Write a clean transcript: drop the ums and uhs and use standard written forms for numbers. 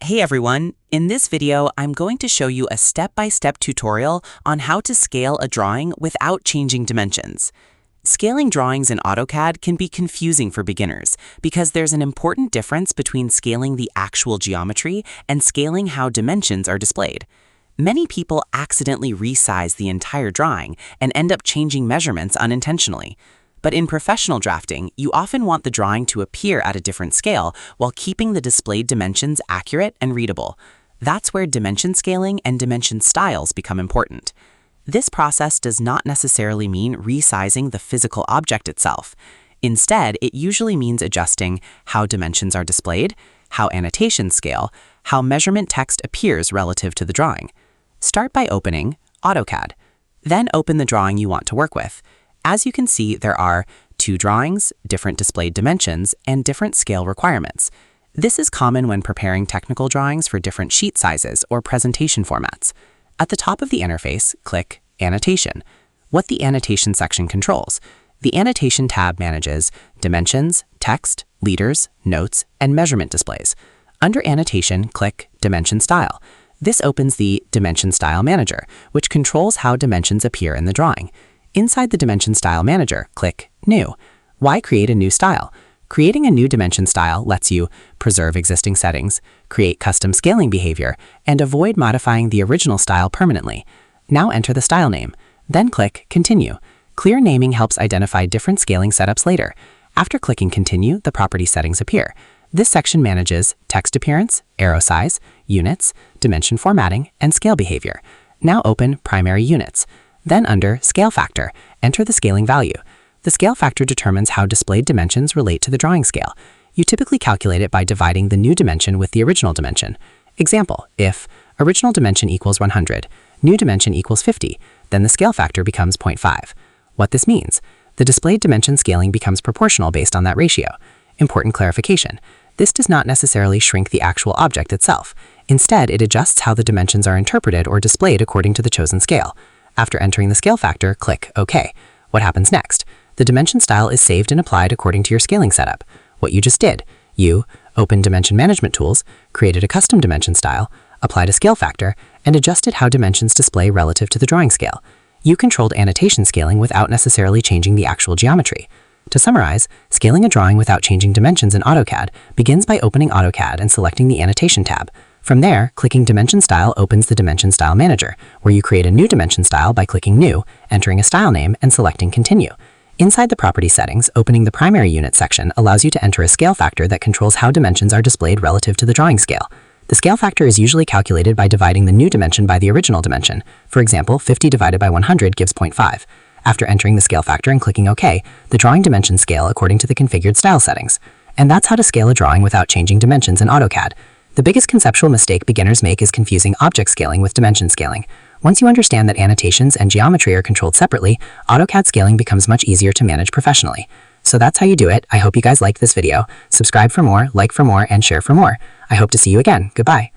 Hey everyone, in this video I'm going to show you a step-by-step tutorial on how to scale a drawing without changing dimensions. Scaling drawings in AutoCAD can be confusing for beginners because there's an important difference between scaling the actual geometry and scaling how dimensions are displayed. Many people accidentally resize the entire drawing and end up changing measurements unintentionally. But in professional drafting, you often want the drawing to appear at a different scale while keeping the displayed dimensions accurate and readable. That's where dimension scaling and dimension styles become important. This process does not necessarily mean resizing the physical object itself. Instead, it usually means adjusting how dimensions are displayed, how annotations scale, how measurement text appears relative to the drawing. Start by opening AutoCAD. Then open the drawing you want to work with. As you can see, there are two drawings, different displayed dimensions, and different scale requirements. This is common when preparing technical drawings for different sheet sizes or presentation formats. At the top of the interface, click Annotation. What the Annotation section controls. The Annotation tab manages dimensions, text, leaders, notes, and measurement displays. Under Annotation, click Dimension Style. This opens the Dimension Style Manager, which controls how dimensions appear in the drawing. Inside the Dimension Style Manager, click New. Why create a new style? Creating a new dimension style lets you preserve existing settings, create custom scaling behavior, and avoid modifying the original style permanently. Now enter the style name. Then click Continue. Clear naming helps identify different scaling setups later. After clicking Continue, the property settings appear. This section manages text appearance, arrow size, units, dimension formatting, and scale behavior. Now open Primary Units. Then under Scale Factor, enter the scaling value. The scale factor determines how displayed dimensions relate to the drawing scale. You typically calculate it by dividing the new dimension with the original dimension. Example, if original dimension equals 100, new dimension equals 50, then the scale factor becomes 0.5. What this means, the displayed dimension scaling becomes proportional based on that ratio. Important clarification, this does not necessarily shrink the actual object itself. Instead, it adjusts how the dimensions are interpreted or displayed according to the chosen scale. After entering the scale factor, click OK. What happens next? The dimension style is saved and applied according to your scaling setup. What you just did, you opened Dimension Management Tools, created a custom dimension style, applied a scale factor, and adjusted how dimensions display relative to the drawing scale. You controlled annotation scaling without necessarily changing the actual geometry. To summarize, scaling a drawing without changing dimensions in AutoCAD begins by opening AutoCAD and selecting the Annotation tab. From there, clicking Dimension Style opens the Dimension Style Manager, where you create a new dimension style by clicking New, entering a style name, and selecting Continue. Inside the Property settings, opening the Primary Unit section allows you to enter a scale factor that controls how dimensions are displayed relative to the drawing scale. The scale factor is usually calculated by dividing the new dimension by the original dimension. For example, 50 divided by 100 gives 0.5. After entering the scale factor and clicking OK, the drawing dimensions scale according to the configured style settings. And that's how to scale a drawing without changing dimensions in AutoCAD. The biggest conceptual mistake beginners make is confusing object scaling with dimension scaling. Once you understand that annotations and geometry are controlled separately, AutoCAD scaling becomes much easier to manage professionally. So that's how you do it. I hope you guys liked this video. Subscribe for more, like for more, and share for more. I hope to see you again. Goodbye.